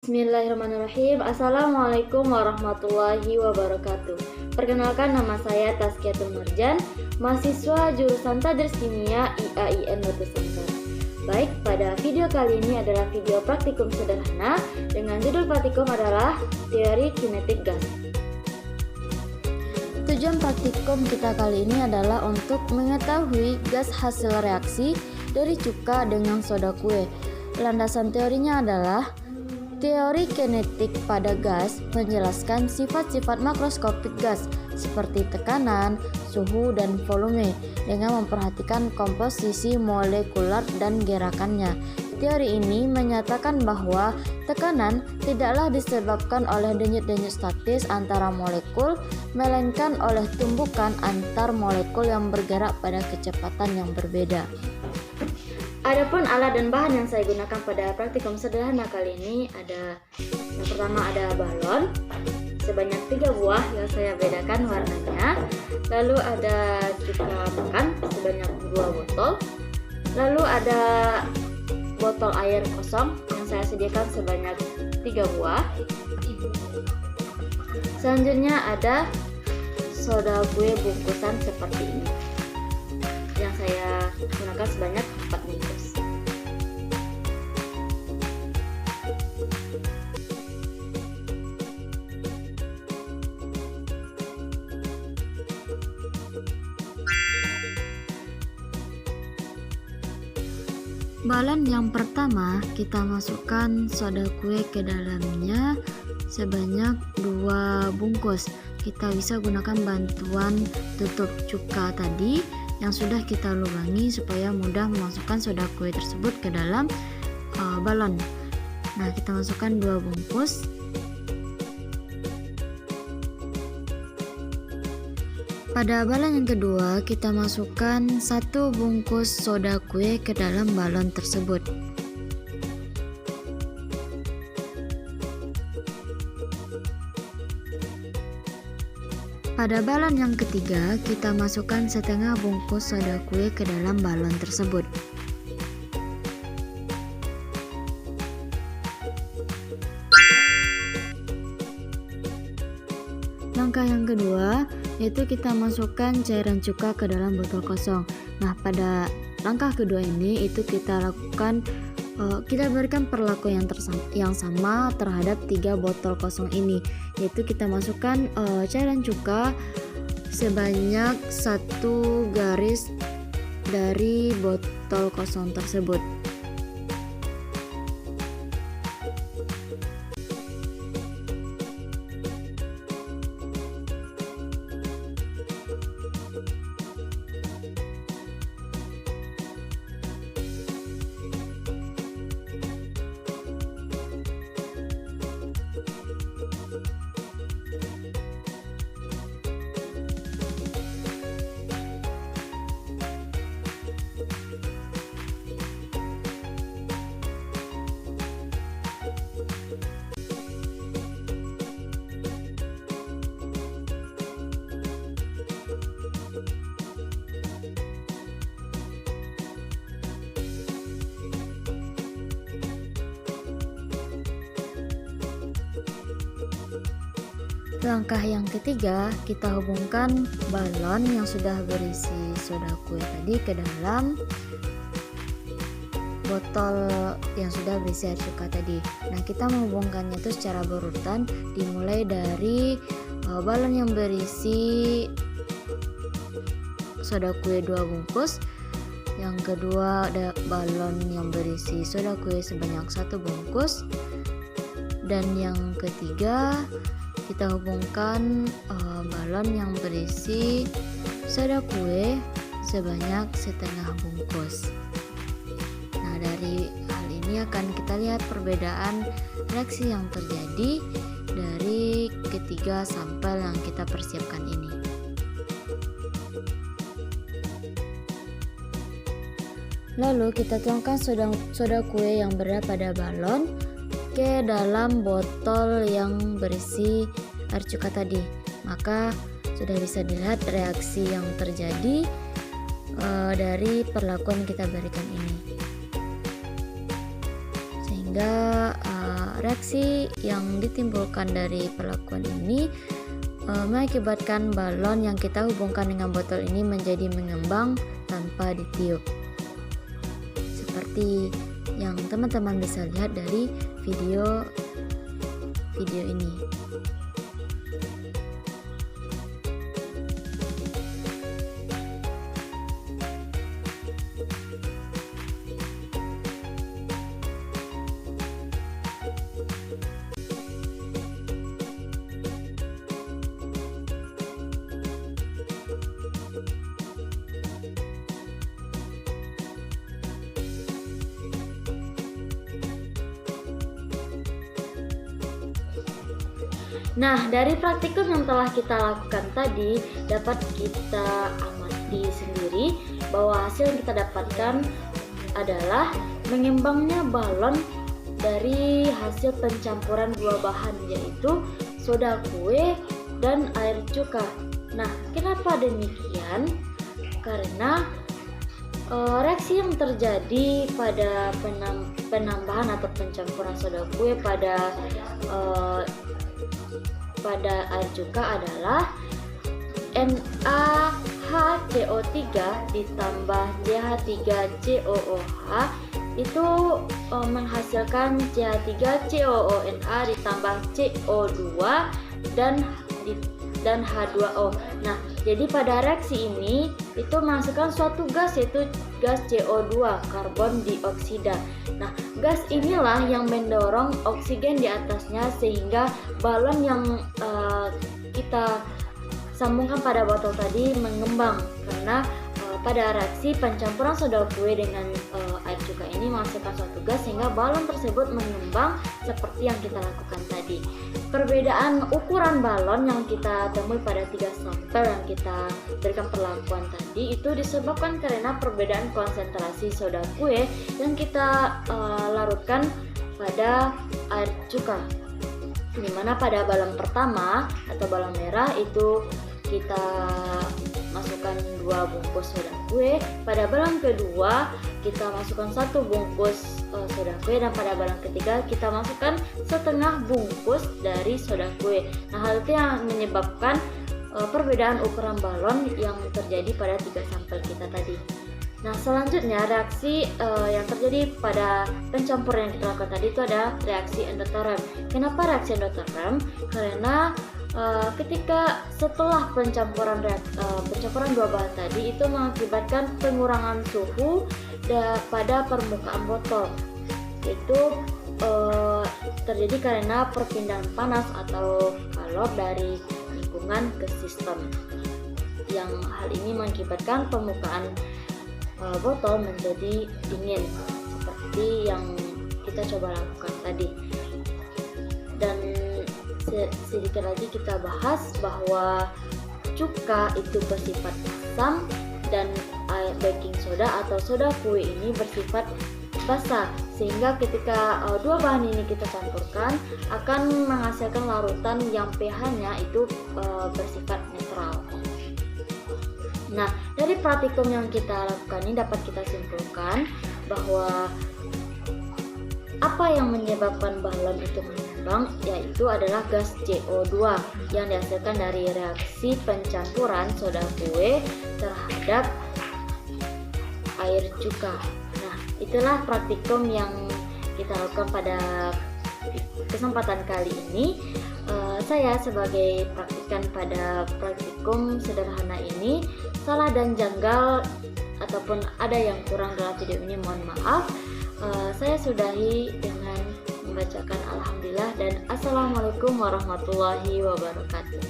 Bismillahirrahmanirrahim. Assalamualaikum warahmatullahi wabarakatuh. Perkenalkan, nama saya Tazkiyatul Marjan, mahasiswa jurusan Tadris Kimia IAIN Batu Sangkar. Baik, pada video kali ini adalah video praktikum sederhana dengan judul praktikum adalah teori kinetik gas. Tujuan praktikum kita kali ini adalah untuk mengetahui gas hasil reaksi dari cuka dengan soda kue. Landasan teorinya adalah teori kinetik pada gas menjelaskan sifat-sifat makroskopik gas seperti tekanan, suhu, dan volume dengan memperhatikan komposisi molekular dan gerakannya. Teori ini menyatakan bahwa tekanan tidaklah disebabkan oleh denyut-denyut statis antara molekul, melainkan oleh tumbukan antar molekul yang bergerak pada kecepatan yang berbeda. Adapun alat dan bahan yang saya gunakan pada praktikum sederhana kali ini yang pertama ada balon sebanyak 3 buah yang saya bedakan warnanya. Lalu ada cuka makan sebanyak 2 botol. Lalu ada botol air kosong yang saya sediakan sebanyak 3 buah. Selanjutnya ada soda kue bungkusan seperti ini yang saya gunakan sebanyak 4 bungkus. Balon yang pertama kita masukkan soda kue ke dalamnya sebanyak 2 bungkus. Kita bisa gunakan bantuan tutup cuka tadi yang sudah kita lubangi supaya mudah memasukkan soda kue tersebut ke dalam balon. Nah, kita masukkan 2 bungkus. Pada balon yang kedua, kita masukkan 1 bungkus soda kue ke dalam balon tersebut. Pada balon yang ketiga, kita masukkan setengah bungkus soda kue ke dalam balon tersebut. Langkah yang kedua yaitu kita masukkan cairan cuka ke dalam botol kosong. Nah, pada langkah kedua ini itu kita lakukan kita berikan perlakuan yang sama terhadap 3 botol kosong ini, yaitu kita masukkan cairan cuka sebanyak 1 garis dari botol kosong tersebut. Langkah yang ketiga, kita hubungkan balon yang sudah berisi soda kue tadi ke dalam botol yang sudah berisi air cuka tadi. Nah, kita menghubungkannya itu secara berurutan, dimulai dari balon yang berisi soda kue 2 bungkus. Yang kedua ada balon yang berisi soda kue sebanyak 1 bungkus. Dan yang ketiga kita hubungkan balon yang berisi soda kue sebanyak setengah bungkus. Nah, dari hal ini akan kita lihat perbedaan reaksi yang terjadi dari ketiga sampel yang kita persiapkan ini. Lalu kita tuangkan soda kue yang berada pada balon ke dalam botol yang berisi air cuka tadi. Maka sudah bisa dilihat reaksi yang terjadi dari perlakuan kita berikan ini, sehingga reaksi yang ditimbulkan dari perlakuan ini mengakibatkan balon yang kita hubungkan dengan botol ini menjadi mengembang tanpa ditiup, seperti yang teman-teman bisa lihat dari video ini. Nah, dari praktikum yang telah kita lakukan tadi dapat kita amati sendiri bahwa hasil yang kita dapatkan adalah mengembangnya balon dari hasil pencampuran dua bahan, yaitu soda kue dan air cuka. Nah, kenapa demikian? Karena reaksi yang terjadi pada penambahan atau pencampuran soda kue pada air cuka adalah NaHCO3 ditambah CH3COOH itu menghasilkan CH3COONA ditambah CO2 dan H2O. Nah, jadi pada reaksi ini itu menghasilkan suatu gas, yaitu gas CO2, karbon dioksida. Nah, gas inilah yang mendorong oksigen di atasnya sehingga balon yang kita sambungkan pada botol tadi mengembang, karena pada reaksi pencampuran soda kue dengan air cuka ini menghasilkan suatu gas sehingga balon tersebut mengembang seperti yang kita lakukan tadi. Perbedaan ukuran balon yang kita temui pada 3 sampel yang kita berikan perlakuan tadi itu disebabkan karena perbedaan konsentrasi soda kue yang kita larutkan pada air cuka, dimana pada balon pertama atau balon merah itu kita masukkan 2 bungkus soda kue, pada balon kedua kita masukkan 1 bungkus soda kue, dan pada balon ketiga kita masukkan setengah bungkus dari soda kue. Nah, hal itu yang menyebabkan perbedaan ukuran balon yang terjadi pada 3 sampel kita tadi. Nah, selanjutnya reaksi yang terjadi pada pencampuran yang kita lakukan tadi itu ada reaksi endoterm. Kenapa reaksi endoterm? Karena ketika setelah pencampuran dua bahan tadi itu mengakibatkan pengurangan suhu pada permukaan botol. Itu terjadi karena perpindahan panas atau kalor dari lingkungan ke sistem, yang hal ini mengakibatkan permukaan botol menjadi dingin seperti yang kita coba lakukan tadi. Dan sedikit lagi kita bahas bahwa cuka itu bersifat asam dan baking soda atau soda kue ini bersifat basah, sehingga ketika dua bahan ini kita campurkan akan menghasilkan larutan yang pH-nya itu bersifat netral. Nah, dari praktikum yang kita lakukan ini dapat kita simpulkan bahwa apa yang menyebabkan balon itu mengembang yaitu adalah gas CO2 yang dihasilkan dari reaksi pencampuran soda kue terhadap air cuka. Nah, itulah praktikum yang kita lakukan pada kesempatan kali ini. Saya sebagai praktikan pada praktikum sederhana ini, salah dan janggal ataupun ada yang kurang dalam video ini mohon maaf. Saya sudahi dengan membacakan alhamdulillah dan assalamualaikum warahmatullahi wabarakatuh.